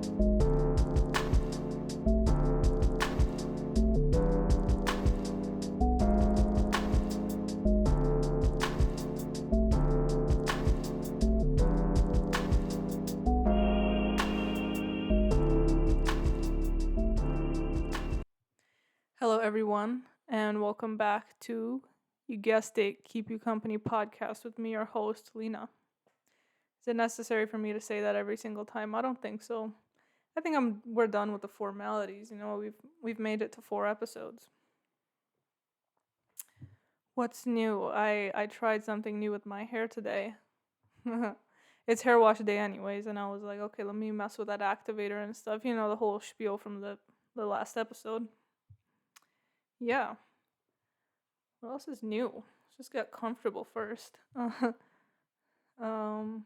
Hello, everyone, and welcome back to, you guessed it, Keep You Company podcast with me, your host, Lena. Is it necessary for me to say that every single time? I don't think so. I think we're done with the formalities. We've made it to 4 episodes. What's new? I tried something new with my hair today. It's hair wash day anyways, and I was like, okay, let me mess with that activator and stuff. You know, the whole spiel from the last episode. Yeah. What else is new? Let's just get comfortable first. um,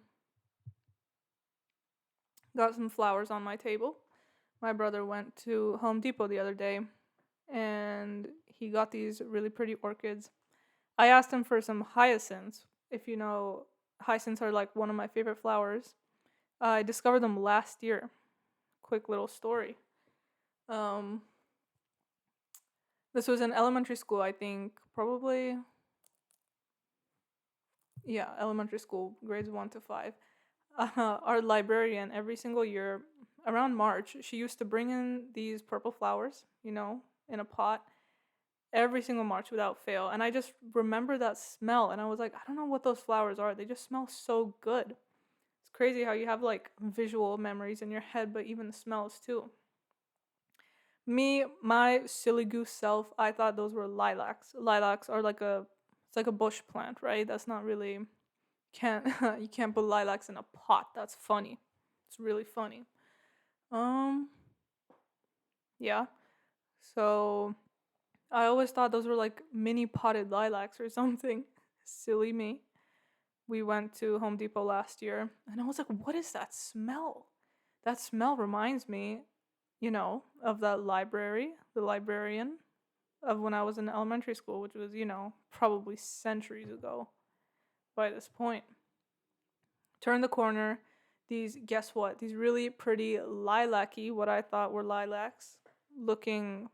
got some flowers on my table. My brother went to Home Depot the other day, and he got these really pretty orchids. I asked him for some hyacinths. If you know, hyacinths are like one of my favorite flowers. I discovered them last year. Quick little story. Um, this was in elementary school, I think, probably. Yeah, elementary school, grades 1 to 5. Our librarian every single year around March, she used to bring in these purple flowers, in a pot every single March without fail. And I just remember that smell and I was like, I don't know what those flowers are. They just smell so good. It's crazy how you have like visual memories in your head, but even the smells too. Me, my silly goose self, I thought those were lilacs. Lilacs are it's like a bush plant, right? That's not really can't you can't put lilacs in a pot. That's funny. It's really funny. Um, yeah. So I always thought those were like mini potted lilacs or something. Silly me. We went to Home Depot last year and I was like, what is that smell? That smell reminds me, of that library, the librarian of when I was in elementary school, which was, probably centuries ago by this point. Turn the corner. Guess what? These really pretty lilac-y, what I thought were lilacs looking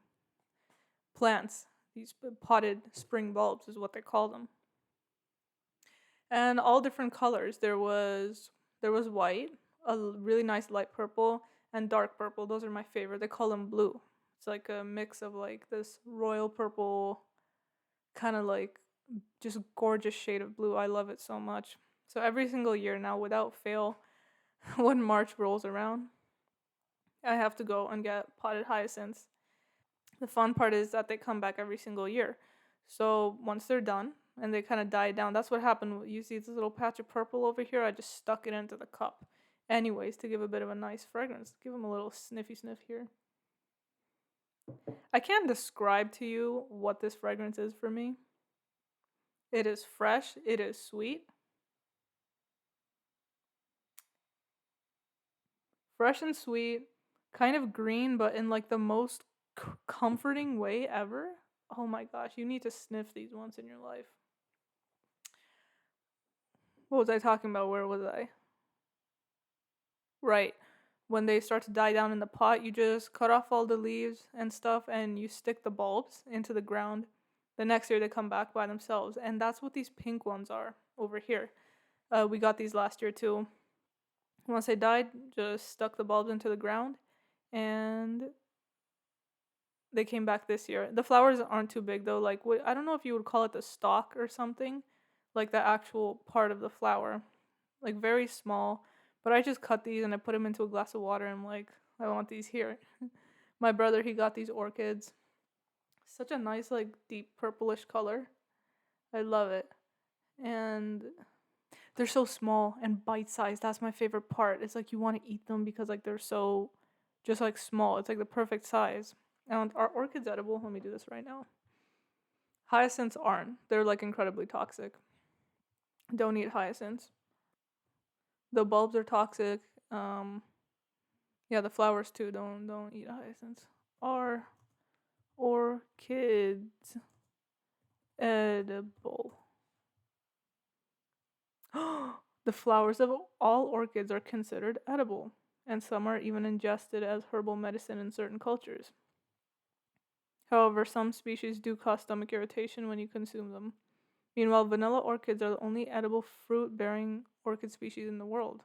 plants. These potted spring bulbs is what they call them. And all different colors. There was white, a really nice light purple, and dark purple. Those are my favorite. They call them blue. It's like a mix of like this royal purple, kind of like just gorgeous shade of blue. I love it so much. So every single year now, without fail, when March rolls around, I have to go and get potted hyacinths. The fun part is that they come back every single year. So once they're done and they kind of die down, that's what happened. You see this little patch of purple over here? I just stuck it into the cup. Anyways, to give a bit of a nice fragrance. Give them a little sniffy sniff here. I can't describe to you what this fragrance is for me. It is fresh. It is sweet. Fresh and sweet. Kind of green, but in like the most comforting way ever. Oh my gosh, you need to sniff these once in your life. What was I talking about? Where was I? Right. When they start to die down in the pot, you just cut off all the leaves and stuff and you stick the bulbs into the ground. The next year they come back by themselves. And that's what these pink ones are over here. We got these last year too. Once they died, just stuck the bulbs into the ground and they came back this year. The flowers aren't too big though. Like, I don't know if you would call it the stalk or something, like the actual part of the flower, like very small. But I just cut these and I put them into a glass of water. And I'm like, I want these here. My brother, he got these orchids. Such a nice, like deep purplish color. I love it. And they're so small and bite-sized. That's my favorite part. It's like you want to eat them because like they're so just like small. It's like the perfect size. And are orchids edible? Let me do this right now. Hyacinths aren't. They're like incredibly toxic. Don't eat hyacinths. The bulbs are toxic. Yeah, the flowers too. Don't eat hyacinths. Are orchids edible? The flowers of all orchids are considered edible. and some are even ingested as herbal medicine in certain cultures. However, some species do cause stomach irritation when you consume them. Meanwhile, vanilla orchids are the only edible fruit-bearing orchid species in the world.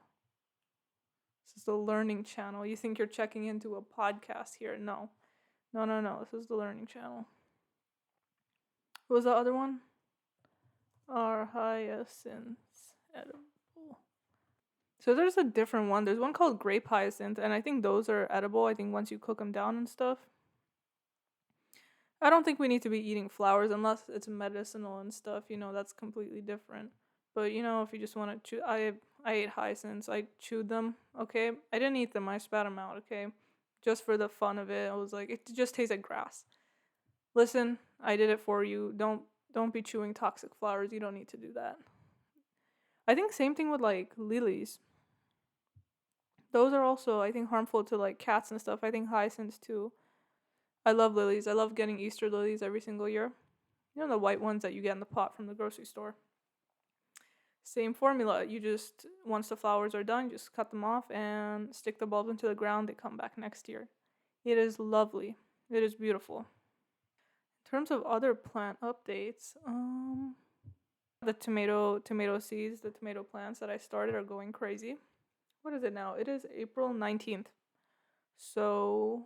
This is the Learning Channel. You think you're checking into a podcast here? No. No, no, no. This is the Learning Channel. What was the other one? Are hyacinths edible? So there's a different one. There's one called grape hyacinth, and I think those are edible. I think once you cook them down and stuff. I don't think we need to be eating flowers unless it's medicinal and stuff. That's completely different. But if you just want to chew, I ate hyacinths. I chewed them. Okay, I didn't eat them. I spat them out. Okay, just for the fun of it. I was like, it just tastes like grass. Listen, I did it for you. Don't be chewing toxic flowers. You don't need to do that. I think same thing with like lilies. Those are also, I think, harmful to like cats and stuff. I think hyacinths too. I love lilies. I love getting Easter lilies every single year. The white ones that you get in the pot from the grocery store. Same formula. You just, once the flowers are done, just cut them off and stick the bulbs into the ground. They come back next year. It is lovely. It is beautiful. In terms of other plant updates, the tomato seeds, the tomato plants that I started are going crazy. What is it now? It is April 19th. So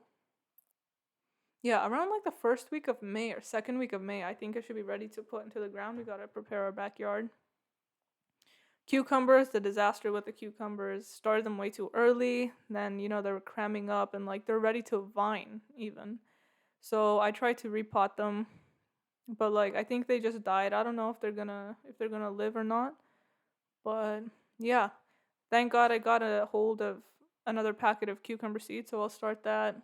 yeah, around like the first week of May or second week of May, I think it should be ready to put into the ground. We gotta prepare our backyard. Cucumbers, the disaster with the cucumbers. Started them way too early. Then, they were cramming up and like they're ready to vine even. So I tried to repot them, but like I think they just died. I don't know if they're gonna live or not. But yeah, thank God I got a hold of another packet of cucumber seeds, so I'll start that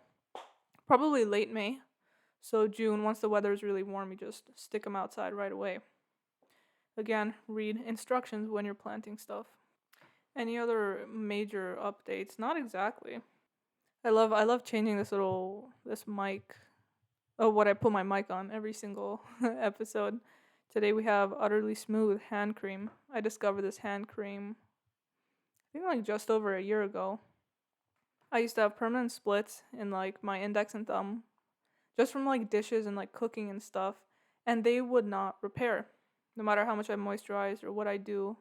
probably late May. So June, once the weather is really warm, you just stick them outside right away. Again, read instructions when you're planting stuff. Any other major updates? Not exactly. I love changing this mic. Oh, what I put my mic on every single episode. Today we have Utterly Smooth hand cream. I discovered this hand cream I think like just over a year ago. I used to have permanent splits in like my index and thumb just from like dishes and like cooking and stuff, and they would not repair. No matter how much I moisturized or what I do,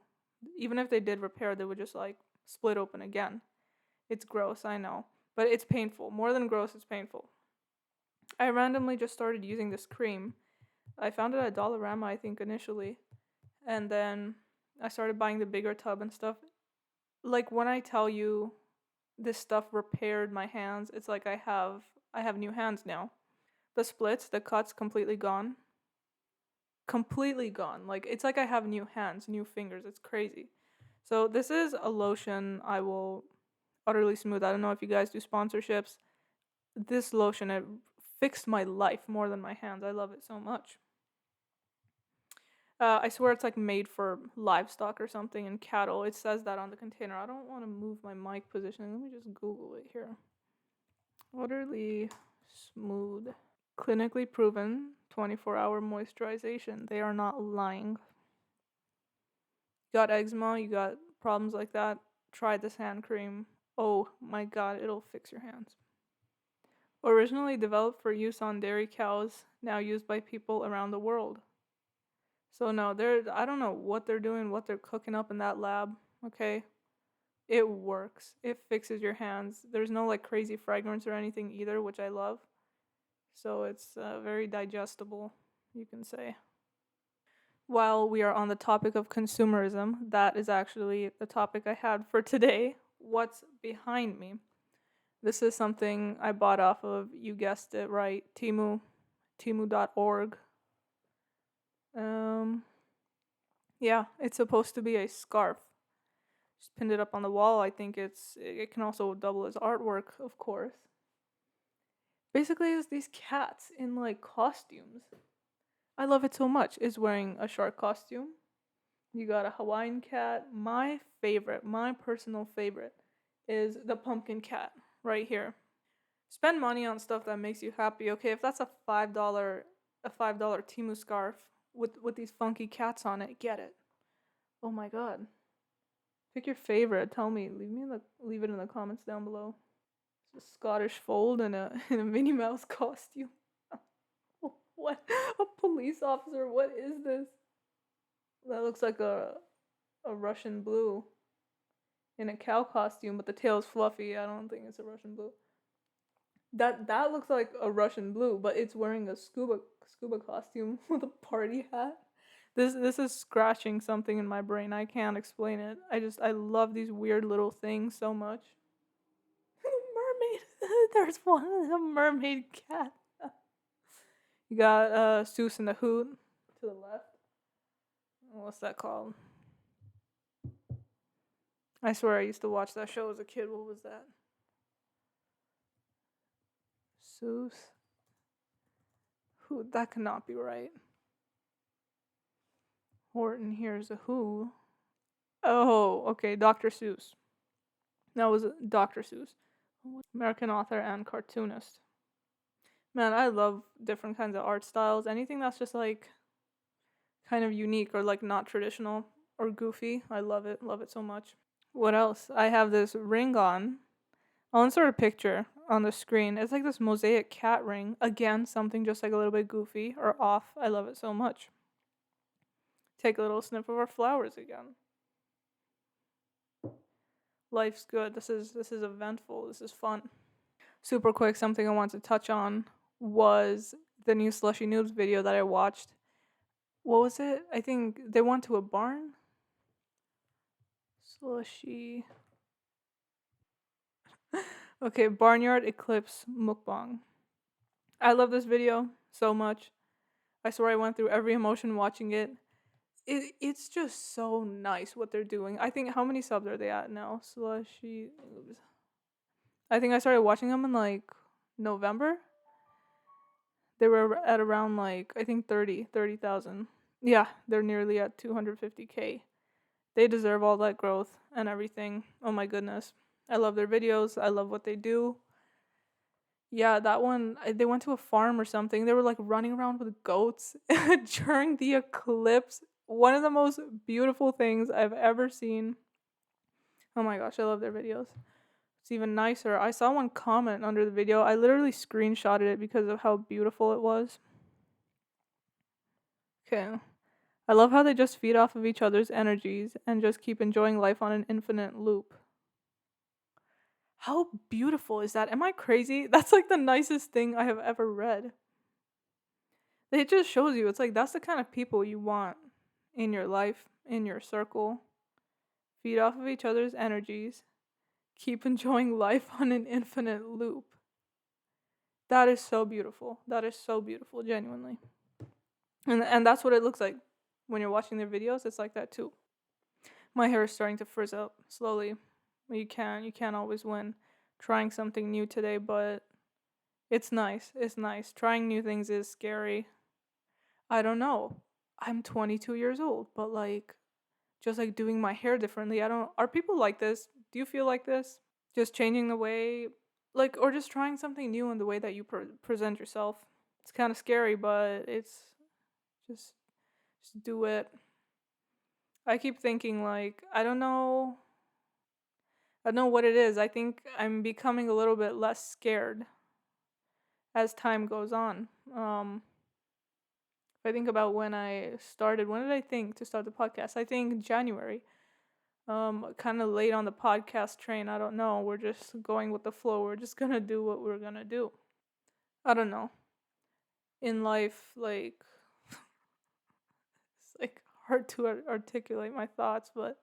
even if they did repair, they would just like split open again. It's gross, I know, but it's painful. More than gross, it's painful. I randomly just started using this cream. I found it at Dollarama, I think, initially, and then I started buying the bigger tub and stuff. Like when I tell you this stuff repaired my hands, it's like I have new hands now. The splits, the cuts completely gone. Completely gone. Like it's like I have new hands, new fingers. It's crazy. So this is a lotion I will Utterly Smooth. I don't know if you guys do sponsorships. This lotion, it fixed my life more than my hands. I love it so much. I swear it's like made for livestock or something and cattle. It says that on the container. I don't want to move my mic positioning. Let me just Google it here. Utterly Smooth. Clinically proven 24-hour moisturization. They are not lying. You got eczema, you got problems like that, try this hand cream. Oh my god, it'll fix your hands. Originally developed for use on dairy cows, now used by people around the world. So no, I don't know what they're doing, what they're cooking up in that lab, okay? It works. It fixes your hands. There's no like crazy fragrance or anything either, which I love. So it's very digestible, you can say. While we are on the topic of consumerism, that is actually the topic I had for today. What's behind me? This is something I bought off of, you guessed it right, Temu.org. Yeah, it's supposed to be a scarf. Just pinned it up on the wall. I think it can also double as artwork, of course. Basically, it's these cats in like costumes. I love it so much. It's wearing a shark costume. You got a Hawaiian cat. My favorite, my personal favorite, is the pumpkin cat right here. Spend money on stuff that makes you happy. Okay, if that's a $5 Temu scarf with these funky cats on it, get it. Oh my god. Pick your favorite. Tell me. Leave it in the comments down below. It's a Scottish fold and a in a Minnie Mouse costume. What? A police officer? What is this? That looks like a Russian blue in a cow costume, but the tail's fluffy. I don't think it's a Russian blue. That looks like a Russian blue, but it's wearing a scuba costume with a party hat. This is scratching something in my brain. I can't explain it. I love these weird little things so much. Mermaid. There's one, a mermaid cat. You got Seuss and the Hoot to the left. What's that called? I swear I used to watch that show as a kid. What was that? Seuss. Who? That cannot be right. Horton Hears a Who. Oh, okay. Dr. Seuss. That was Dr. Seuss. American author and cartoonist. Man, I love different kinds of art styles. Anything that's just like kind of unique or like not traditional or goofy. I love it. Love it so much. What else? I have this ring on. I'll insert a picture on the screen. It's like this mosaic cat ring. Again, something just like a little bit goofy or off. I love it so much. Take a little snip of our flowers again. Life's good. This is eventful. This is fun. Super quick, something I want to touch on was the new Slushy Noobs video that I watched. What was it? I think they went to a barn. Slushy. Okay, Barnyard Eclipse Mukbang. I love this video so much. I swear I went through every emotion watching it. It's just so nice what they're doing. I think, how many subs are they at now? Slushy. I think I started watching them in like November. They were at around like, I think 30,000. Yeah, they're nearly at 250K. They deserve all that growth and everything. Oh my goodness. I love their videos. I love what they do. Yeah, that one, they went to a farm or something. They were like running around with goats during the eclipse. One of the most beautiful things I've ever seen. Oh my gosh, I love their videos. It's even nicer. I saw one comment under the video. I literally screenshotted it because of how beautiful it was. Okay. I love how they just feed off of each other's energies and just keep enjoying life on an infinite loop. How beautiful is that? Am I crazy? That's like the nicest thing I have ever read. It just shows you, it's like that's the kind of people you want in your life, in your circle. Feed off of each other's energies. Keep enjoying life on an infinite loop. That is so beautiful. That is so beautiful, genuinely. And that's what it looks like when you're watching their videos. It's like that too. My hair is starting to frizz up slowly. You can't always win. Trying something new today, but it's nice. It's nice. Trying new things is scary. I don't know. I'm 22 years old, but like, just like doing my hair differently. Are people like this? Do you feel like this? Just changing the way, like, or just trying something new in the way that you present yourself. It's kind of scary, but it's just do it. I keep thinking like, I don't know what it is. I think I'm becoming a little bit less scared as time goes on. If I think about when did I think to start the podcast? I think January. Kind of late on the podcast train. I don't know. We're just going with the flow. We're just gonna do what we're gonna do. I don't know. In life, like, it's like hard to articulate my thoughts, but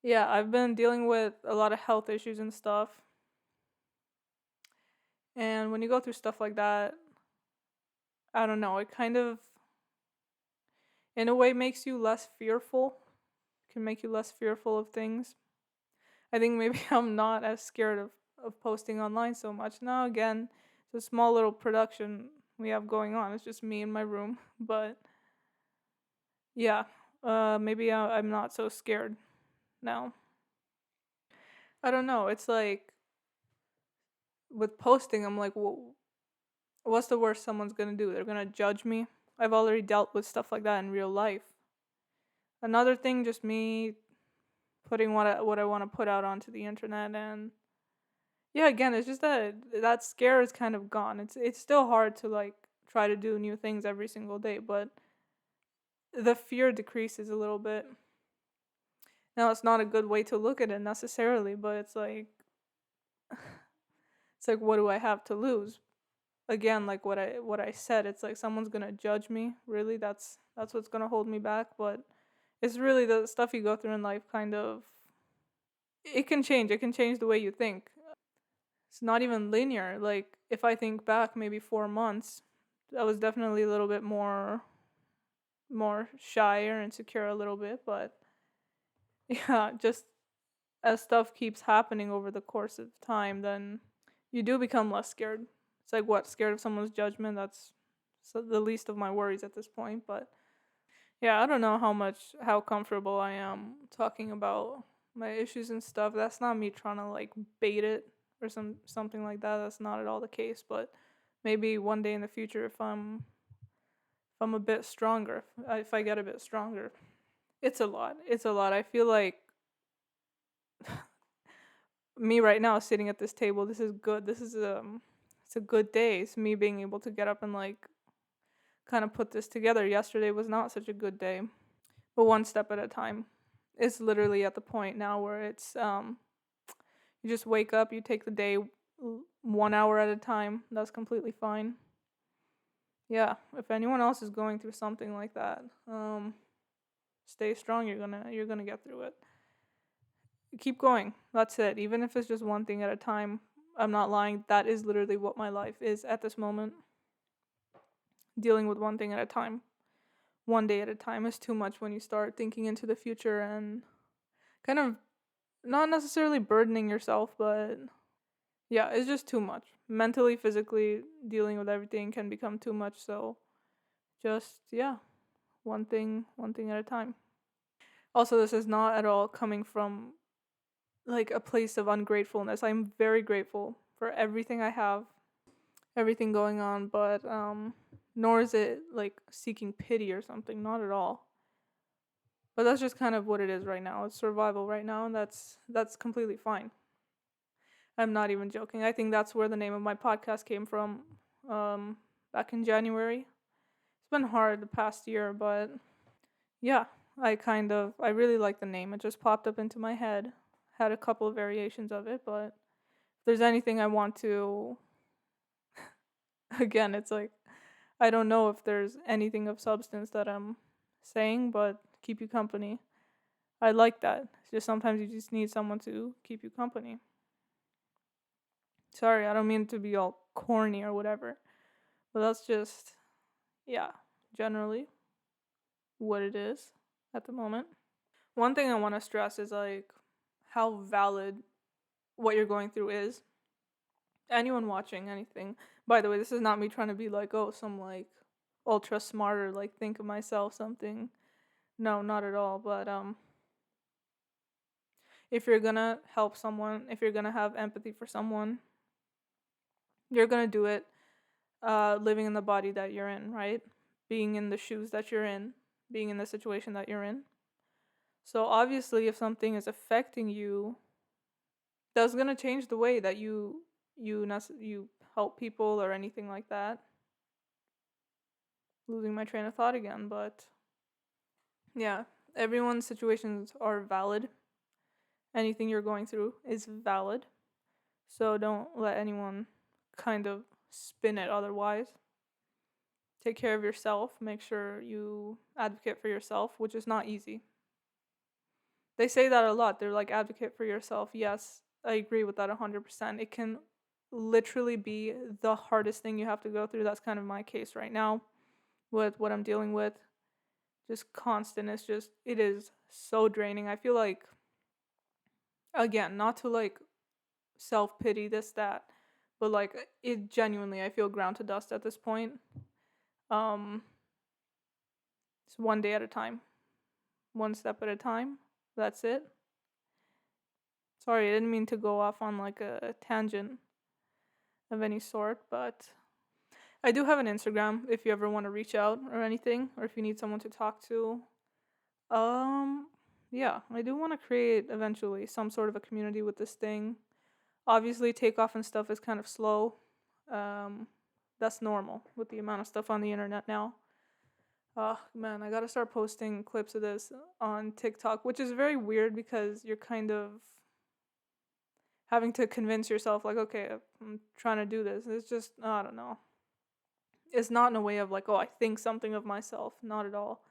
yeah, I've been dealing with a lot of health issues and stuff. And when you go through stuff like that, I don't know, it kind of, in a way, makes you less fearful. Can make you less fearful of things. I think maybe I'm not as scared of posting online so much. Now, again, it's a small little production we have going on. It's just me in my room. But yeah, maybe I'm not so scared now. I don't know. It's like with posting, I'm like, well, what's the worst someone's gonna do? They're gonna judge me. I've already dealt with stuff like that in real life. Another thing, just me putting what I want to put out onto the internet. And yeah, again, it's just that scare is kind of gone. It's still hard to like try to do new things every single day, but the fear decreases a little bit. Now, it's not a good way to look at it necessarily, but it's like what do I have to lose? Again, like what I said, it's like someone's gonna judge me. Really, that's what's gonna hold me back. But it's really the stuff you go through in life. Kind of, it can change. It can change the way you think. It's not even linear. Like if I think back, maybe 4 months, I was definitely a little bit more shyer and insecure a little bit. But yeah, just as stuff keeps happening over the course of time, then you do become less scared. It's like what, scared of someone's judgment? That's the least of my worries at this point. But yeah, I don't know how comfortable I am talking about my issues and stuff. That's not me trying to like bait it or something like that. That's not at all the case. But maybe one day in the future, if I'm a bit stronger, if I get a bit stronger, it's a lot. It's a lot. I feel like me right now sitting at this table, this is good. It's a good day. It's me being able to get up and like kind of put this together. Yesterday was not such a good day, but one step at a time. It's literally at the point now where it's you just wake up, you take the day 1 hour at a time. That's completely fine. Yeah, if anyone else is going through something like that, stay strong. You're gonna get through it. Keep going. That's it. Even if it's just one thing at a time. I'm not lying. That is literally what my life is at this moment. Dealing with one thing at a time. One day at a time is too much when you start thinking into the future and kind of not necessarily burdening yourself, but yeah, it's just too much. Mentally, physically, dealing with everything can become too much. So just, yeah, one thing at a time. Also, this is not at all coming from like a place of ungratefulness. I'm very grateful for everything I have, everything going on, but nor is it like seeking pity or something, not at all. But that's just kind of what it is right now. It's survival right now, and that's completely fine. I'm not even joking. I think that's where the name of my podcast came from. Back in January. It's been hard the past year, but yeah, I really like the name. It just popped up into my head. Had a couple of variations of it, but if there's anything I want to, again, it's like I don't know if there's anything of substance that I'm saying, but keep you company. I like that. It's just sometimes you just need someone to keep you company. Sorry, I don't mean to be all corny or whatever, but that's just, yeah, generally what it is at the moment. One thing I want to stress is like how valid what you're going through is. Anyone watching anything, by the way, this is not me trying to be like, oh, some like ultra smart or like think of myself something. No, not at all. But if you're gonna help someone, if you're gonna have empathy for someone, you're gonna do it living in the body that you're in, right? Being in the shoes that you're in, being in the situation that you're in. So obviously, if something is affecting you, that's gonna change the way that you help people or anything like that. Losing my train of thought again, but yeah, everyone's situations are valid. Anything you're going through is valid. So don't let anyone kind of spin it otherwise. Take care of yourself. Make sure you advocate for yourself, which is not easy. They say that a lot. They're like, advocate for yourself. Yes, I agree with that 100%. It can literally be the hardest thing you have to go through. That's kind of my case right now with what I'm dealing with. Just constant. It is so draining. I feel like, again, not to like self pity, this, that, but like it genuinely, I feel ground to dust at this point. Um, it's one day at a time, one step at a time. That's it. Sorry, I didn't mean to go off on like a tangent of any sort, but I do have an Instagram if you ever want to reach out or anything, or if you need someone to talk to. Um, yeah, I do want to create eventually some sort of a community with this thing. Obviously, takeoff and stuff is kind of slow. Um, that's normal with the amount of stuff on the internet now. Oh man, I gotta start posting clips of this on TikTok, which is very weird because you're kind of having to convince yourself, like, okay, I'm trying to do this. It's just, I don't know. It's not in a way of like, oh, I think something of myself. Not at all.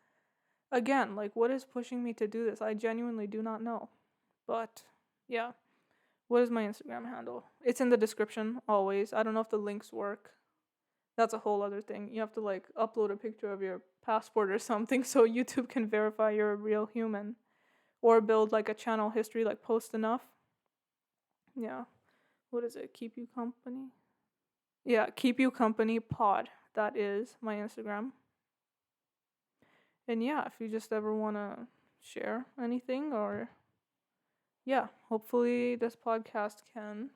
Again, like, what is pushing me to do this? I genuinely do not know. But yeah, what is my Instagram handle? It's in the description always. I don't know if the links work. That's a whole other thing. You have to like upload a picture of your passport or something so YouTube can verify you're a real human, or build like a channel history, like post enough. Yeah. What is it? Keep you company? Yeah, keep you company pod. That is my Instagram. And yeah, if you just ever want to share anything, or yeah, hopefully this podcast can,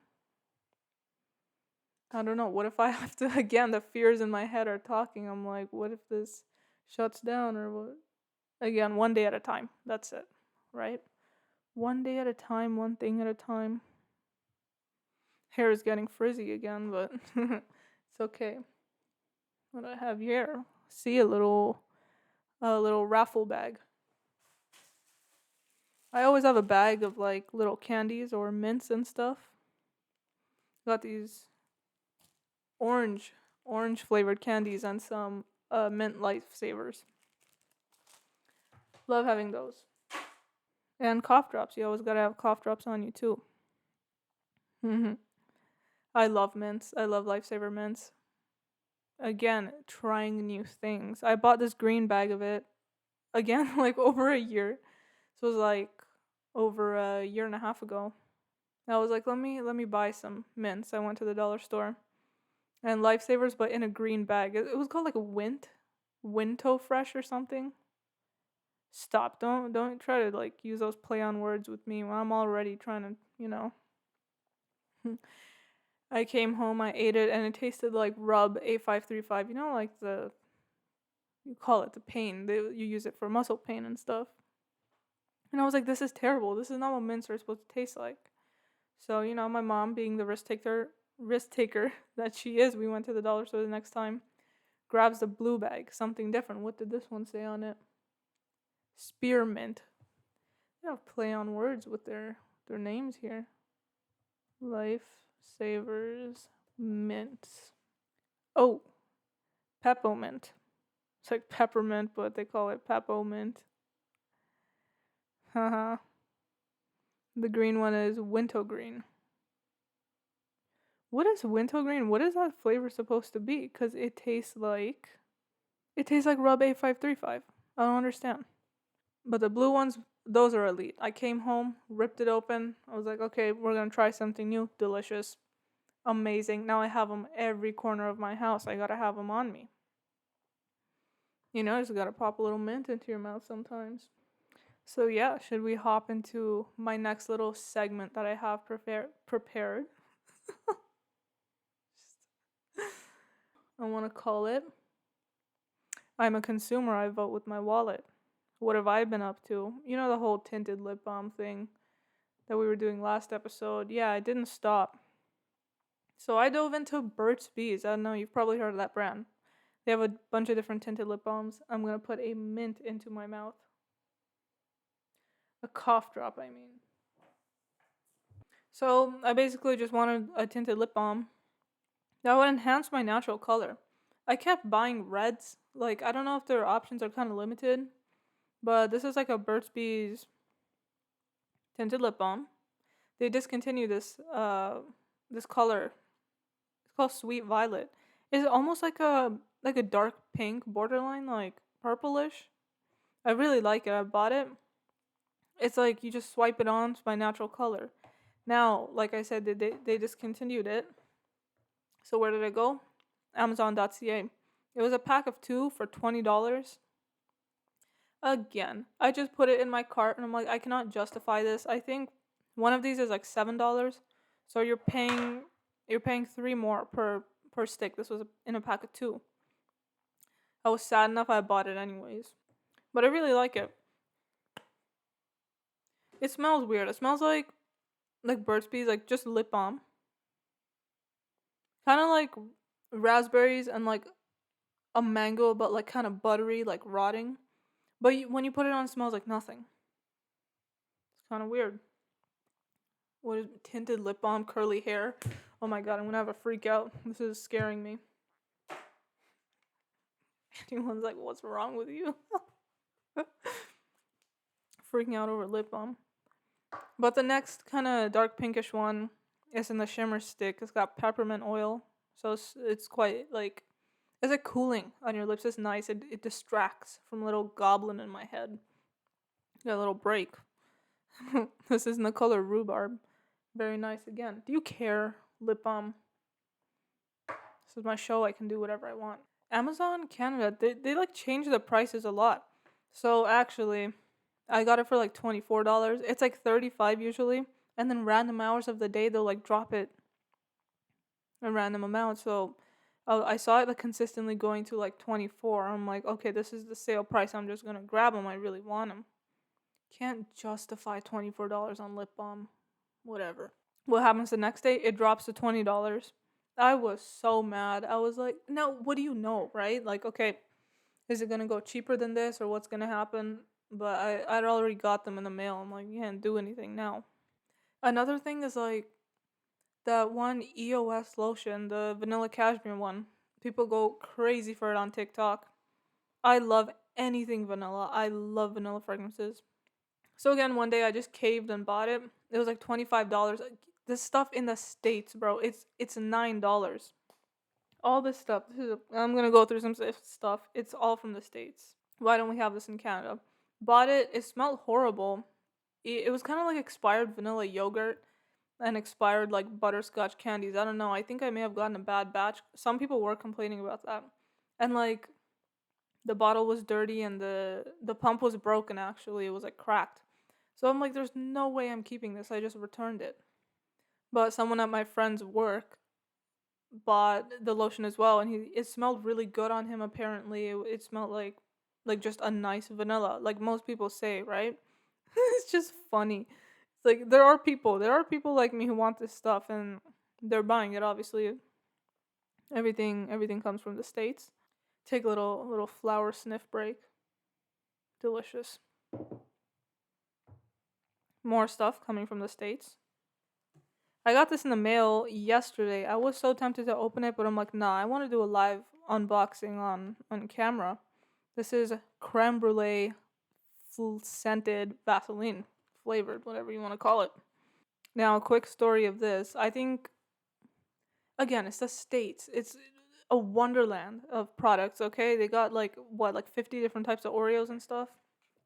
I don't know, what if I have to, again, the fears in my head are talking. I'm like, what if this shuts down, or what? Again, one day at a time. That's it, right? One day at a time, one thing at a time. Hair is getting frizzy again, but it's okay. What do I have here? See, a little raffle bag. I always have a bag of like little candies or mints and stuff. Got these orange orange flavored candies and some mint lifesavers. Love having those. And cough drops. You always gotta have cough drops on you too. I love mints. I love lifesaver mints. Again, trying new things. I bought this green bag of it again like over a year. So it was like over a year and a half ago. I was like, let me buy some mints. I went to the dollar store and lifesavers, but in a green bag. It was called like a Winto Fresh or something. Stop! Don't try to like use those play on words with me when I'm already trying to, I came home, I ate it, and it tasted like Rub A535. You know, like you call it the pain. You use it for muscle pain and stuff. And I was like, this is terrible. This is not what mints are supposed to taste like. So, my mom being the risk taker that she is, we went to the dollar store the next time, grabs the blue bag, something different. What did this one say on it? Spearmint. They have play on words with their names here. Lifesavers mints. Oh, peppermint. It's like peppermint, but they call it peppermint. Haha. The green one is wintergreen. What is wintergreen? What is that flavor supposed to be? Because it tastes like Rub A535. I don't understand. But the blue ones, those are elite. I came home, ripped it open. I was like, okay, we're going to try something new. Delicious. Amazing. Now I have them every corner of my house. I got to have them on me. Just got to pop a little mint into your mouth sometimes. So yeah, should we hop into my next little segment that I have prepared? I want to call it I'm a consumer, I vote with my wallet. What have I been up to? The whole tinted lip balm thing that we were doing last episode. Yeah, I didn't stop. So I dove into Burt's Bees. I don't know, you've probably heard of that brand. They have a bunch of different tinted lip balms. I'm going to put a mint into my mouth. A cough drop, I mean. So I basically just wanted a tinted lip balm that would enhance my natural color. I kept buying reds. Like, I don't know if their options are kind of limited, but this is like a Burt's Bees tinted lip balm. They discontinued this color. It's called Sweet Violet. It's almost like a dark pink, borderline like purplish. I really like it. I bought it. It's like you just swipe it on. It's my natural color. Now, like I said, they discontinued it. So where did it go? Amazon.ca. It was a pack of 2 for $20. Again, I just put it in my cart and I'm like, I cannot justify this. I think one of these is like $7. So you're paying 3 more per stick. This was in a pack of 2. I was sad enough I bought it anyways. But I really like it. It smells weird. It smells like Burt's Bees, like just lip balm. Kind of like raspberries and like a mango, but like kind of buttery, like rotting. But when you put it on, it smells like nothing. It's kind of weird. What is tinted lip balm, curly hair? Oh my god, I'm gonna have a freak out. This is scaring me. Anyone's like, what's wrong with you? Freaking out over lip balm. But the next kind of dark pinkish one is in the shimmer stick. It's got peppermint oil. So it's quite like, it's like cooling on your lips. It's nice. It distracts from a little goblin in my head. Got a little break. This is in the color rhubarb. Very nice again. Do you care, lip balm? This is my show. I can do whatever I want. Amazon Canada, they like change the prices a lot. So actually, I got it for like $24. It's like 35 usually, and then random hours of the day they'll like drop it a random amount. So I saw it like consistently going to like 24. I'm like, okay, this is the sale price. I'm just gonna grab them. I really want them. Can't justify $24 on lip balm. Whatever. What happens the next day? It drops to $20. I was so mad. I was like, now what do you know, right? Like, okay, is it gonna go cheaper than this or what's gonna happen? But I'd already got them in the mail. I'm like, you can't do anything now. Another thing is like that one EOS lotion, the vanilla cashmere one. People go crazy for it on TikTok. I love anything vanilla. I love vanilla fragrances. So again, one day I just caved and bought it. It was like $25. This stuff in the States, bro. It's $9. All this stuff. I'm gonna go through some stuff. It's all from the States. Why don't we have this in Canada? Bought it. It smelled horrible. It was kind of like expired vanilla yogurt and expired like butterscotch candies. I don't know. I think I may have gotten a bad batch. Some people were complaining about that. And like the bottle was dirty and the pump was broken actually. It was like cracked. So I'm like, there's no way I'm keeping this. I just returned it. But someone at my friend's work bought the lotion as well, and it smelled really good on him. Apparently, it smelled like just a nice vanilla, like most people say, right? It's just funny. It's like there are people like me who want this stuff, and they're buying it. Obviously, everything comes from the States. Take a little flower sniff break. Delicious. More stuff coming from the States. I got this in the mail yesterday. I was so tempted to open it, but I'm like, nah, I want to do a live unboxing on camera. This is creme brulee scented Vaseline flavored, whatever you want to call it. Now, a quick story of this. I think again, it's the States. It's a wonderland of products, okay? They got like what, like 50 different types of Oreos and stuff.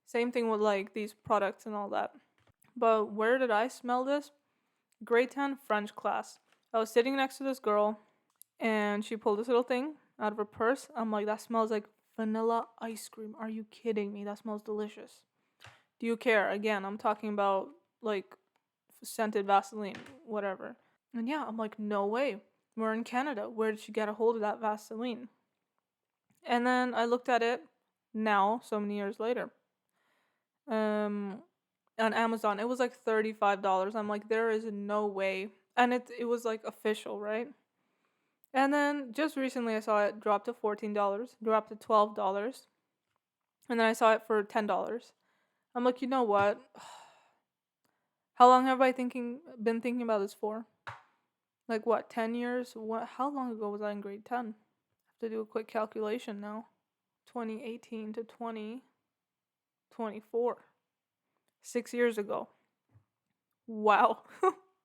Same thing with like these products and all that. But where did I smell this? Grade 10 French class. I was sitting next to this girl and she pulled this little thing out of her purse. I'm like, that smells like vanilla ice cream. Are you kidding me? That smells delicious. Do you care? Again, I'm talking about like scented Vaseline, whatever. And yeah, I'm like, no way. We're in Canada. Where did she get a hold of that Vaseline? And then I looked at it now, so many years later. Um, on Amazon, it was like $35. I'm like, there is no way. And it was like official, right? And then just recently I saw it drop to $14, drop to $12, and then I saw it for $10. I'm like, you know what? How long have I been thinking about this for? Like what, 10 years? What? How long ago was I in grade 10? I have to do a quick calculation now. 2018 to 2024. 6 years ago. Wow.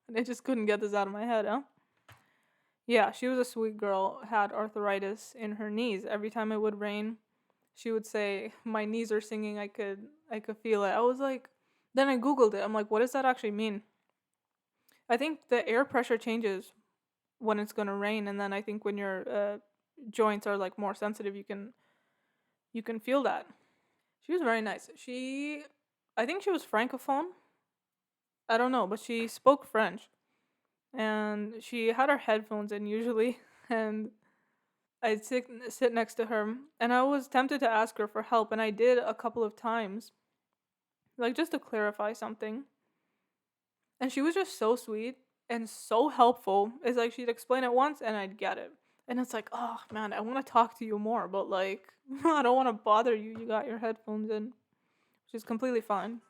And I just couldn't get this out of my head, huh? Yeah, she was a sweet girl, had arthritis in her knees. Every time it would rain, she would say, "My knees are singing. I could feel it." I was like, then I googled it. I'm like, what does that actually mean? I think the air pressure changes when it's going to rain, and then I think when your joints are like more sensitive, you can feel that. She was very nice. I think she was francophone. I don't know, but she spoke French. And she had her headphones in usually, and I'd sit next to her, and I was tempted to ask her for help, and I did a couple of times, like just to clarify something. And she was just so sweet and so helpful. It's like she'd explain it once and I'd get it. And it's like, oh man, I want to talk to you more, but like, I don't want to bother you. You got your headphones in, which is completely fine.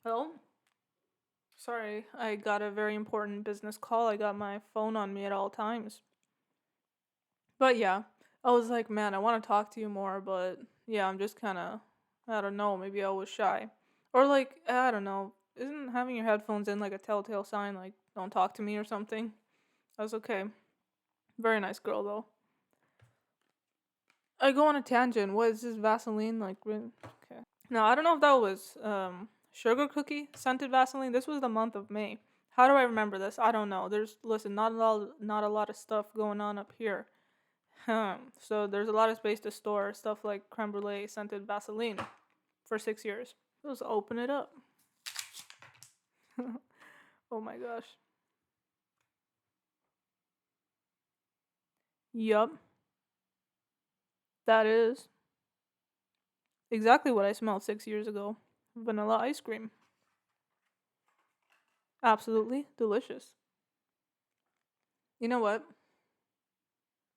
Hello? Sorry, I got a very important business call. I got my phone on me at all times. But yeah, I was like, man, I want to talk to you more, but yeah, I'm just kind of, I don't know, maybe I was shy. Or like, I don't know, isn't having your headphones in like a telltale sign, like, don't talk to me or something? I was okay. Very nice girl, though. I go on a tangent. What is this Vaseline? Like, okay. Now, I don't know if that was sugar cookie scented Vaseline. This was the month of May. How do I remember this? I don't know. Listen, not a lot of stuff going on up here. So there's a lot of space to store stuff like creme brulee scented Vaseline for 6 years. Let's open it up. Oh my gosh. Yup. That is exactly what I smelled 6 years ago. Vanilla ice cream. Absolutely delicious. You know what?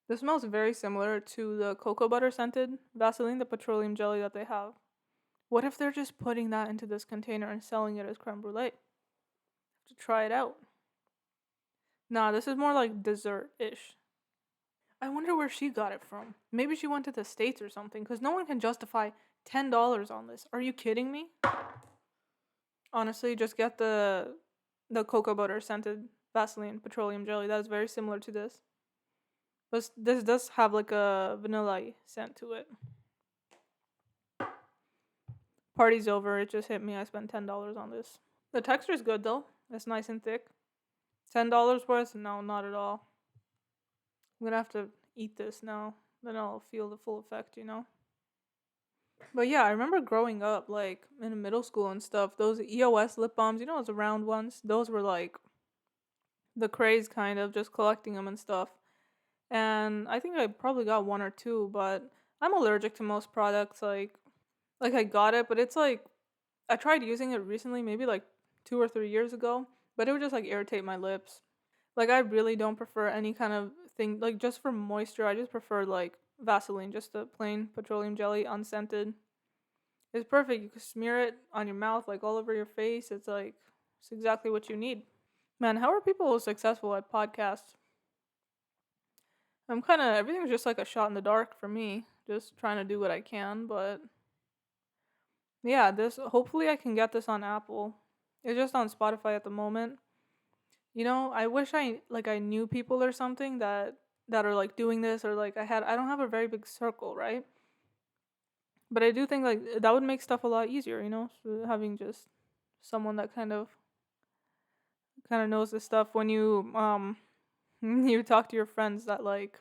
This smells very similar to the cocoa butter scented Vaseline, the petroleum jelly that they have. What if they're just putting that into this container and selling it as creme brulee? To try it out. Nah, this is more like dessert-ish. I wonder where she got it from. Maybe she went to the States or something, because no one can justify $10 on this. Are you kidding me? Honestly, just get the cocoa butter scented Vaseline petroleum jelly. That is very similar to this. But this does have like a vanilla scent to it. Party's over. It just hit me. I spent $10 on this. The texture is good though. It's nice and thick. $10 worth? No, not at all. I'm gonna have to eat this now. Then I'll feel the full effect, you know? But yeah, I remember growing up, like in middle school and stuff, those EOS lip balms, you know, those round ones? Those were like the craze kind of, just collecting them and stuff. And I think I probably got one or two, but I'm allergic to most products. Like I got it, but it's like I tried using it recently, maybe like 2 or 3 years ago, but it would just like irritate my lips. Like I really don't prefer any kind of thing like just for moisture. I just prefer like Vaseline, just a plain petroleum jelly, unscented. It's perfect. You can smear it on your mouth, like all over your face. It's like it's exactly what you need. Man, how are people successful at podcasts? I'm kind of everything's just like a shot in the dark for me. Just trying to do what I can, but yeah, this hopefully I can get this on Apple. It's just on Spotify at the moment. You know, I wish I knew people or something that are like doing this or like I don't have a very big circle, right? But I do think like that would make stuff a lot easier, you know, so having just someone that kind of knows this stuff when you you talk to your friends that like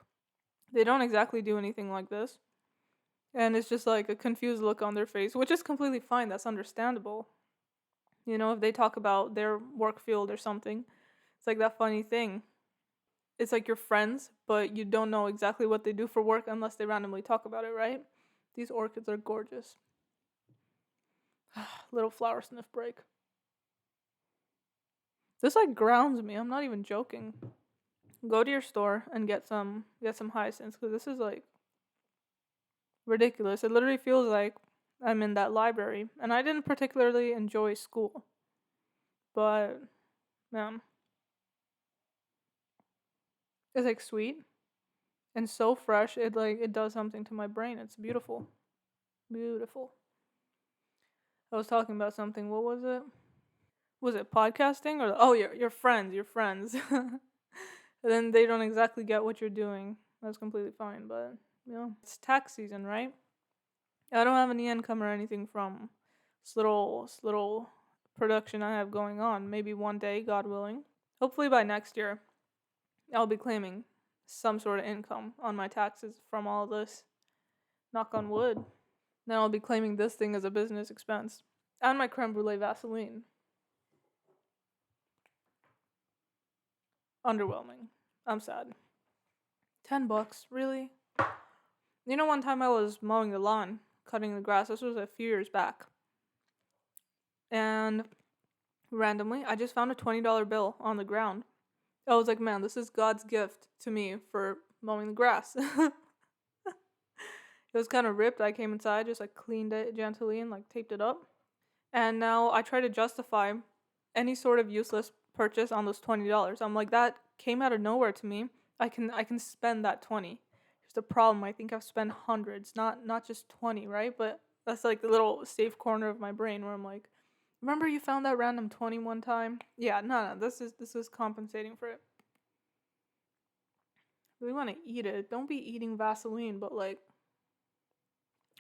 they don't exactly do anything like this. And it's just like a confused look on their face, which is completely fine. That's understandable. You know, if they talk about their work field or something, it's like that funny thing. It's like you're friends, but you don't know exactly what they do for work unless they randomly talk about it, right? These orchids are gorgeous. Little flower sniff break. This like grounds me. I'm not even joking. Go to your store and get some hyacinths because this is like ridiculous. It literally feels like I'm in that library, and I didn't particularly enjoy school, but man, it's like sweet and so fresh. It does something to my brain. It's beautiful, beautiful. I was talking about something. What was it? Was it podcasting or oh your friends? And then they don't exactly get what you're doing. That's completely fine, but you know it's tax season, right? I don't have any income or anything from this little production I have going on. Maybe one day, God willing. Hopefully by next year, I'll be claiming some sort of income on my taxes from all this. Knock on wood. Then I'll be claiming this thing as a business expense. And my creme brulee Vaseline. Underwhelming. I'm sad. $10, really? You know, one time I was mowing the lawn, cutting the grass. This was a few years back. And randomly. I just found a $20 bill on the ground. I was like, man, this is God's gift to me for mowing the grass. It was kind of ripped. I came inside, just like cleaned it gently and like taped it up. And now I try to justify any sort of useless purchase on those $20. I'm like, that came out of nowhere to me. I can spend that 20. Here's the problem. I think I've spent hundreds, not just 20, right? But that's like the little safe corner of my brain where I'm like, remember you found that random 20 one time? Yeah, no, this is compensating for it. Really want to eat it. Don't be eating Vaseline, but like,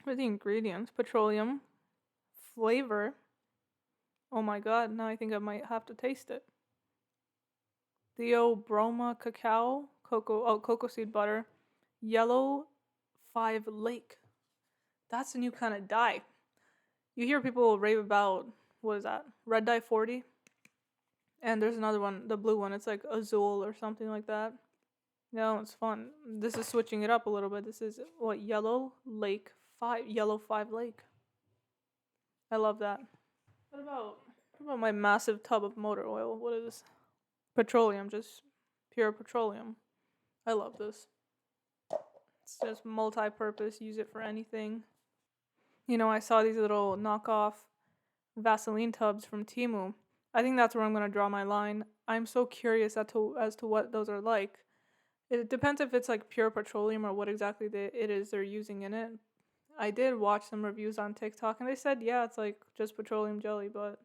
what are the ingredients? Petroleum, flavor. Oh my god, now I think I might have to taste it. Theobroma cacao, cocoa seed butter, yellow 5 lake. That's a new kind of dye. You hear people rave about, what is that? Red dye 40? And there's another one, the blue one. It's like azul or something like that. No, it's fun. This is switching it up a little bit. This is what, yellow 5 lake. I love that. What about my massive tub of motor oil? What is this? Petroleum, just pure petroleum. I love this. It's just multi-purpose, use it for anything. You know, I saw these little knockoff Vaseline tubs from Temu. I think that's where I'm going to draw my line. I'm so curious as to what those are like. It depends if it's like pure petroleum or what exactly it is they're using in it. I did watch some reviews on TikTok and they said, yeah, it's like just petroleum jelly, but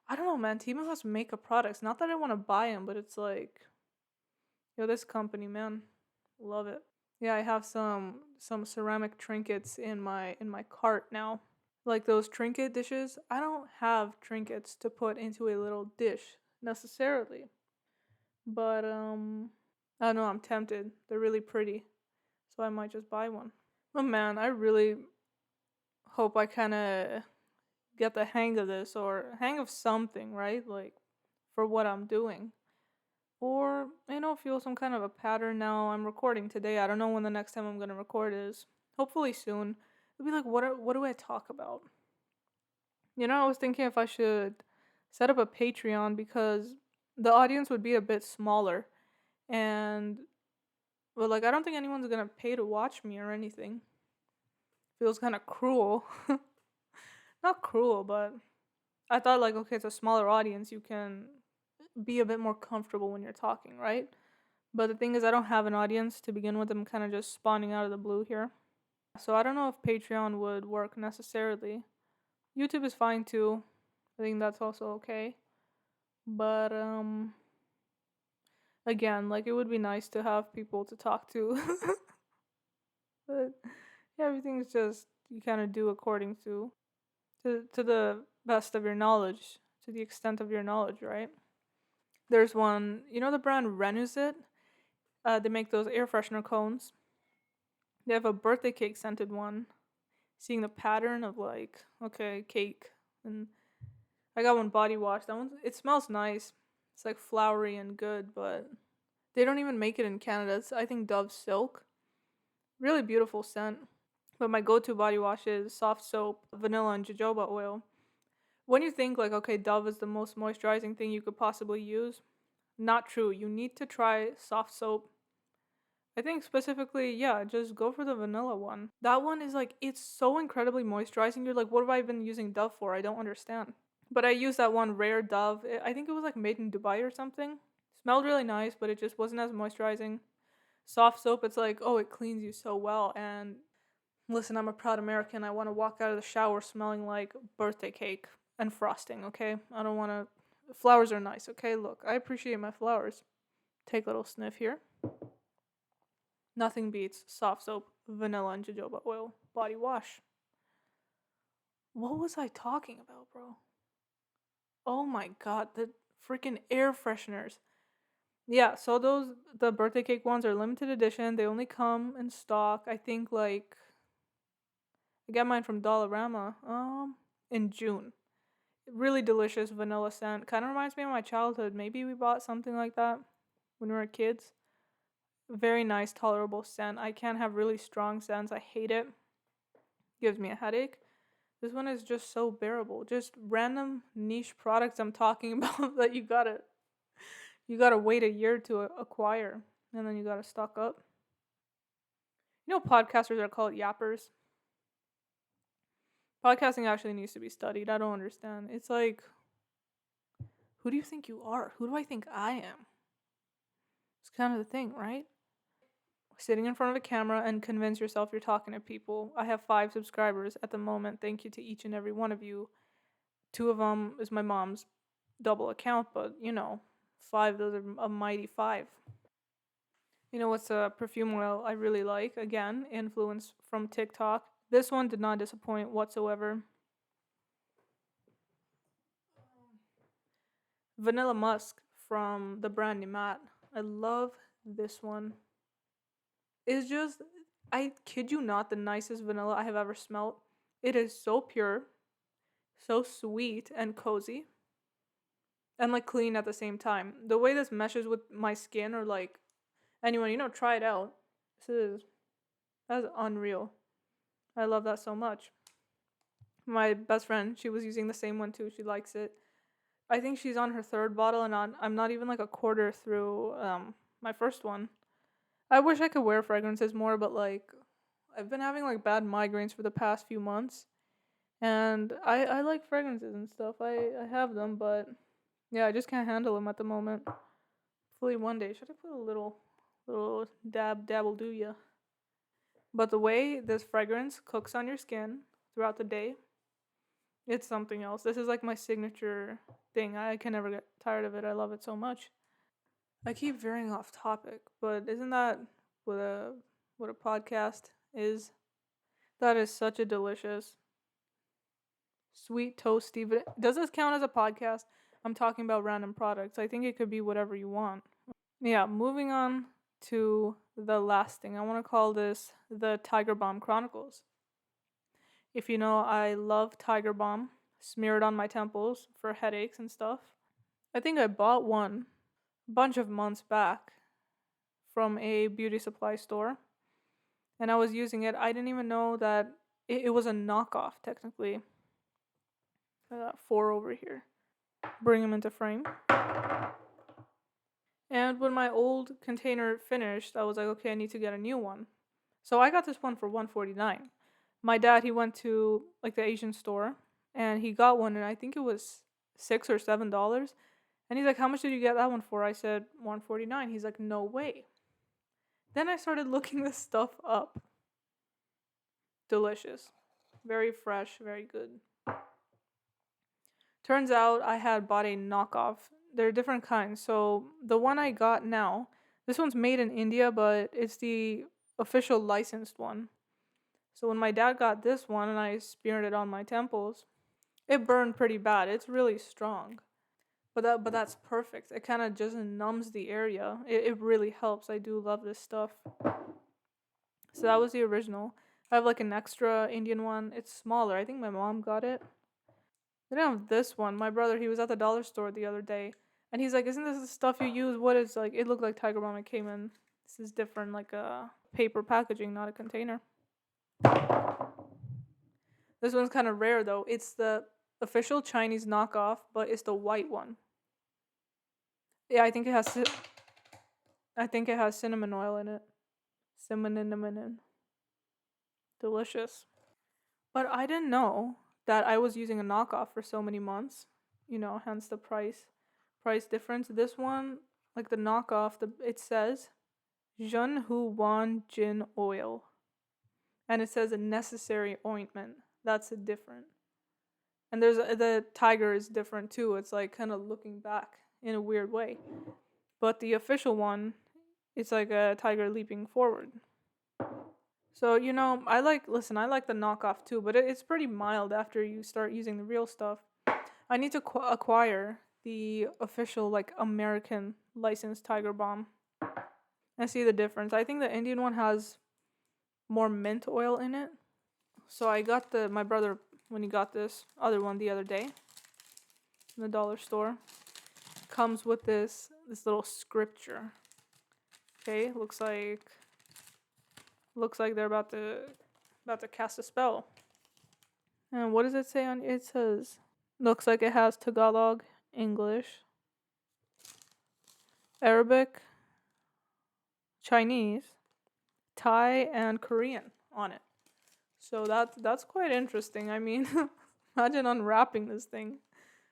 I don't know, man. Temu has makeup products. Not that I want to buy them, but it's like, yo, this company, man, love it. Yeah, I have some ceramic trinkets in my cart now. Like those trinket dishes. I don't have trinkets to put into a little dish necessarily. But I don't know, I'm tempted. They're really pretty. So I might just buy one. But man, I really hope I kind of get the hang of this or hang of something, right? Like for what I'm doing. Or, feel some kind of a pattern now. I'm recording today. I don't know when the next time I'm going to record is. Hopefully soon. It'll be like, what do I talk about? I was thinking if I should set up a Patreon because the audience would be a bit smaller. And, well, like, I don't think anyone's going to pay to watch me or anything. Feels kind of cruel. Not cruel, but I thought, like, okay, it's a smaller audience. You can be a bit more comfortable when you're talking, right? But the thing is, I don't have an audience to begin with. I'm kind of just spawning out of the blue here. So I don't know if Patreon would work necessarily. YouTube is fine too. I think that's also okay. But again, like it would be nice to have people to talk to. But yeah, everything's just you kind of do according to the best of your knowledge, to the extent of your knowledge, right? There's one, the brand Renuzit? They make those air freshener cones. They have a birthday cake scented one. Seeing the pattern of like, okay, cake. And I got one body wash. That one, it smells nice. It's like flowery and good, but they don't even make it in Canada. It's, I think, Dove Silk. Really beautiful scent. But my go-to body wash is soft soap, vanilla, and jojoba oil. When you think like, okay, Dove is the most moisturizing thing you could possibly use, not true. You need to try soft soap. I think specifically, yeah, just go for the vanilla one. That one is like, it's so incredibly moisturizing. You're like, what have I been using Dove for? I don't understand. But I used that one rare Dove. I think it was like made in Dubai or something. Smelled really nice, but it just wasn't as moisturizing. Soft soap, it's like, oh, it cleans you so well. And listen, I'm a proud American. I want to walk out of the shower smelling like birthday cake and frosting, okay? I don't want to... Flowers are nice, okay? Look, I appreciate my flowers. Take a little sniff here. Nothing beats soft soap, vanilla, and jojoba oil body wash. What was I talking about, bro? Oh my god, the freaking air fresheners. Yeah, so the birthday cake ones are limited edition. They only come in stock, I think, like, I got mine from Dollarama, in June. Really delicious vanilla scent. Kind of reminds me of my childhood. Maybe we bought something like that when we were kids. Very nice, tolerable scent. I can't have really strong scents. I hate it. Gives me a headache. This one is just so bearable. Just random niche products I'm talking about that you gotta wait a year to acquire, and then you gotta stock up. You know, podcasters are called yappers. Podcasting actually needs to be studied. I don't understand. It's like, who do you think you are? Who do I think I am? It's kind of the thing, right? Sitting in front of a camera and convince yourself you're talking to people. I have 5 subscribers at the moment. Thank you to each and every one of you. 2 of them is my mom's double account, but 5, those are a mighty 5. You know what's a perfume oil I really like? Again, influence from TikTok. This one did not disappoint whatsoever. Vanilla Musk from the brand Matte. I love this one. It's just, I kid you not, the nicest vanilla I have ever smelled. It is so pure, so sweet and cozy, and like clean at the same time. The way this meshes with my skin, or like anyone, try it out. That's unreal. I love that so much. My best friend, she was using the same one too. She likes it. I think she's on her 3rd bottle, and I'm not even like a quarter through my first one. I wish I could wear fragrances more, but like I've been having like bad migraines for the past few months, and I like fragrances and stuff. I have them, but yeah, I just can't handle them at the moment. Hopefully one day, should I put a little dabble do ya? But the way this fragrance cooks on your skin throughout the day, it's something else. This is like my signature thing. I can never get tired of it. I love it so much. I keep veering off topic, but isn't that what a podcast is? That is such a delicious, sweet, toasty. But does this count as a podcast? I'm talking about random products. I think it could be whatever you want. Yeah, moving on to the last thing. I want to call this the Tiger Balm Chronicles. If you know, I love Tiger Balm. Smear it on my temples for headaches and stuff. I think I bought one a bunch of months back from a beauty supply store, and I was using it. I didn't even know that it was a knockoff, technically. I got 4 over here. Bring them into frame. And when my old container finished, I was like, okay, I need to get a new one. So I got this one for $149. My dad, he went to like the Asian store and he got one, and I think it was $6 or $7. And he's like, how much did you get that one for? I said $149. He's like, no way. Then I started looking this stuff up. Delicious. Very fresh, very good. Turns out I had bought a knockoff. There are different kinds. So the one I got now, this one's made in India, but it's the official licensed one. So when my dad got this one and I smeared it on my temples, it burned pretty bad. It's really strong. But that's perfect. It kind of just numbs the area. It really helps. I do love this stuff. So that was the original. I have like an extra Indian one. It's smaller. I think my mom got it. They don't have this one. My brother, he was at the dollar store the other day, and he's like, "Isn't this the stuff you use? What is like?" It looked like Tiger Balm. It came in. This is different, like a paper packaging, not a container. This one's kind of rare though. It's the official Chinese knockoff, but it's the white one. Yeah, I think it has cinnamon oil in it. Cinnamon. Delicious. But I didn't know that I was using a knockoff for so many months. Hence the price difference. This one, like the knockoff, it says Jun Hu Wan Jin oil, and it says a necessary ointment. That's a different. And the tiger is different too. It's like kind of looking back in a weird way. But the official one, it's like a tiger leaping forward. So, I like the knockoff too, but it's pretty mild after you start using the real stuff. I need to acquire the official, like, American licensed Tiger Balm and see the difference. I think the Indian one has more mint oil in it. So I got my brother, when he got this other one the other day in the dollar store, comes with this little scripture. Okay, looks like they're about to cast a spell. And what does it say on it? Says looks like it has Tagalog, English, Arabic, Chinese, Thai, and Korean on it. So that's quite interesting. I mean, imagine unwrapping this thing.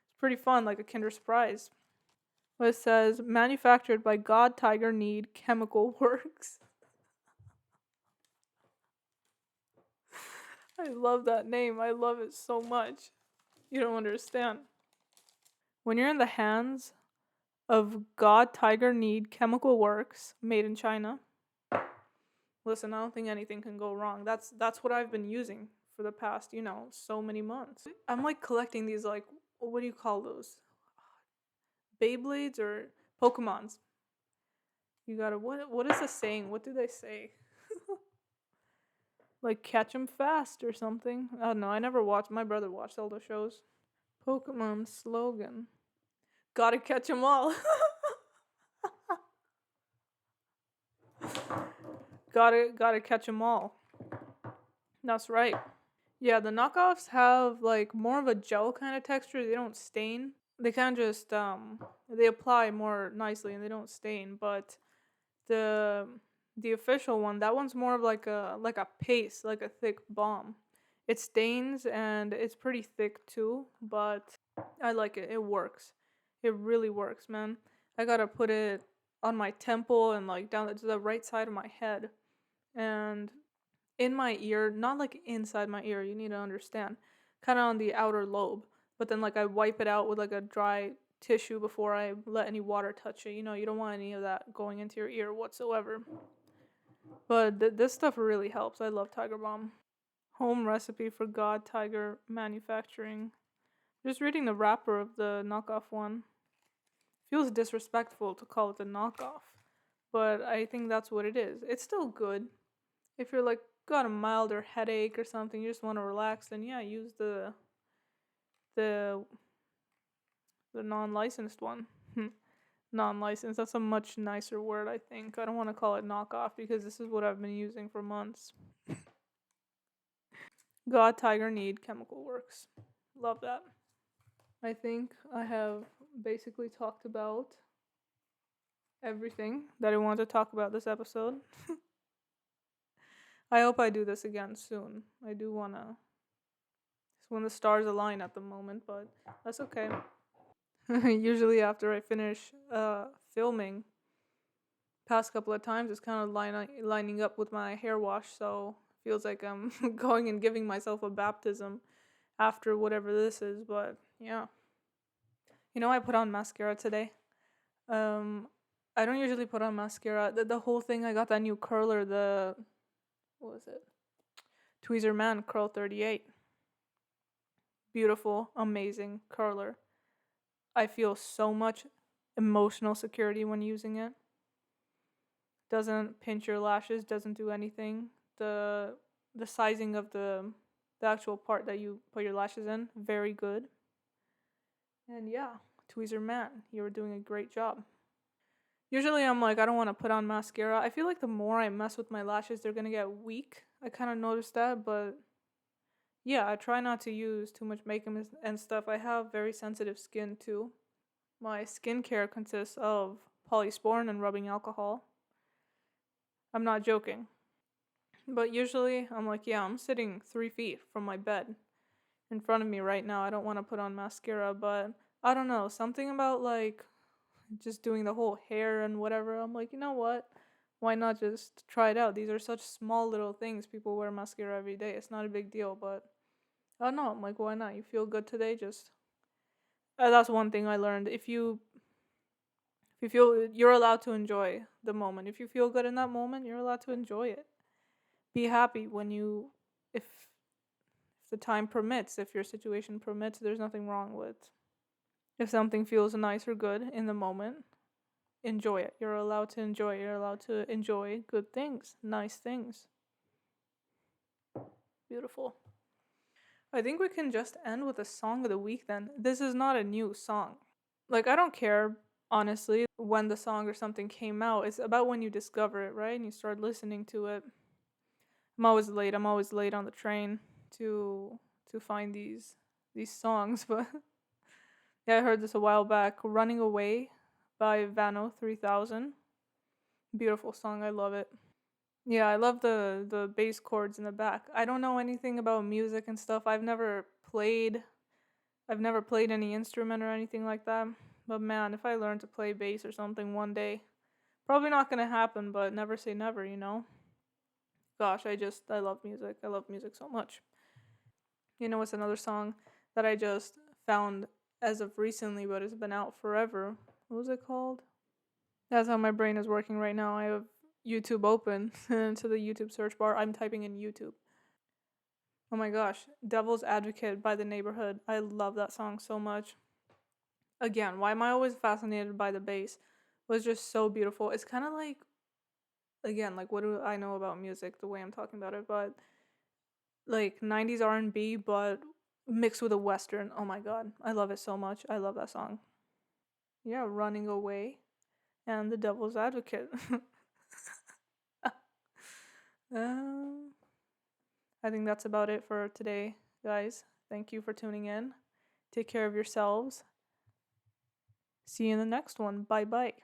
It's pretty fun, like a Kinder Surprise. But it says manufactured by God Tiger Need Chemical Works. I love that name. I love it so much. You don't understand. When you're in the hands of God Tiger Need Chemical Works, made in China. Listen, I don't think anything can go wrong. That's what I've been using for the past, so many months. I'm like collecting these like what do you call those? Beyblades or Pokemons. You gotta what is the saying? What do they say? Like catch 'em fast or something. I don't know. I never watched. My brother watched all the shows. Pokemon slogan. Gotta catch 'em all. gotta catch 'em all. That's right. Yeah, the knockoffs have like more of a gel kind of texture. They don't stain. They kind of just they apply more nicely and they don't stain. But the the official one, that one's more of like a paste, like a thick balm. It stains and it's pretty thick too, but I like it. It works. It really works, man. I gotta put it on my temple and like down to the right side of my head and in my ear, not like inside my ear, you need to understand. Kind of on the outer lobe. But then like I wipe it out with like a dry tissue before I let any water touch it. You don't want any of that going into your ear whatsoever. But this stuff really helps. I love Tiger Balm. Home recipe for God Tiger manufacturing. Just reading the wrapper of the knockoff one. Feels disrespectful to call it a knockoff. But I think that's what it is. It's still good. If you're like got a milder headache or something, you just want to relax, then yeah, use the the non-licensed one. Non-licensed, that's a much nicer word, I think. I don't want to call it knockoff because this is what I've been using for months. God Tiger Need Chemical Works. Love that. I think I have basically talked about everything that I wanted to talk about this episode. I hope I do this again soon. I do want to. It's when the stars align at the moment, but that's okay. Usually after I finish filming, past couple of times it's kind of lining up with my hair wash, so feels like I'm going and giving myself a baptism after whatever this is. But yeah, I put on mascara today. Um, I don't usually put on mascara. The whole thing, I got that new curler, the what was it? Tweezer Man Curl 38. Beautiful, amazing curler. I feel so much emotional security when using it. Doesn't pinch your lashes, doesn't do anything. The sizing of the actual part that you put your lashes in, very good. And yeah, Tweezer Man, you were doing a great job. Usually I'm like, I don't want to put on mascara. I feel like the more I mess with my lashes, they're gonna get weak. I kind of noticed that, but yeah, I try not to use too much makeup and stuff. I have very sensitive skin too. My skincare consists of polysporin and rubbing alcohol. I'm not joking. But usually I'm like, yeah, I'm sitting 3 feet from my bed in front of me right now. I don't want to put on mascara, but I don't know. Something about like just doing the whole hair and whatever. I'm like, you know what? Why not just try it out? These are such small little things. People wear mascara every day. It's not a big deal, but I don't know. I'm like, why not? You feel good today? Just that's one thing I learned. If you feel you're allowed to enjoy the moment. If you feel good in that moment, you're allowed to enjoy it. Be happy when if the time permits, if your situation permits, there's nothing wrong with. If something feels nice or good in the moment, enjoy it. You're allowed to enjoy it. You're allowed to enjoy good things, nice things. Beautiful. I think we can just end with a song of the week then. This is not a new song. Like, I don't care, honestly, when the song or something came out. It's about when you discover it, right? And you start listening to it. I'm always late on the train to to find these songs, but yeah, I heard this a while back. Running Away by Vano 3000. Beautiful song. I love it. Yeah, I love the bass chords in the back. I don't know anything about music and stuff. I've never played any instrument or anything like that. But man, if I learn to play bass or something one day, probably not going to happen, but never say never, you know? Gosh, I love music. I love music so much. You know, it's another song that I just found as of recently, but it's been out forever. What was it called? That's how my brain is working right now. I have YouTube open to the YouTube search bar. I'm typing in YouTube. Oh my gosh, Devil's Advocate by The Neighborhood. I love that song so much. Again, why am I always fascinated by the bass? It was just so beautiful. It's kind of like, again, like what do I know about music the way I'm talking about it, but like 90s R&B but mixed with a western. Oh my god, I love it so much. I love that song. Yeah, Running Away and The Devil's Advocate. um, I think that's about it for today, guys. Thank you for tuning in. Take care of yourselves. See you in the next one. Bye bye.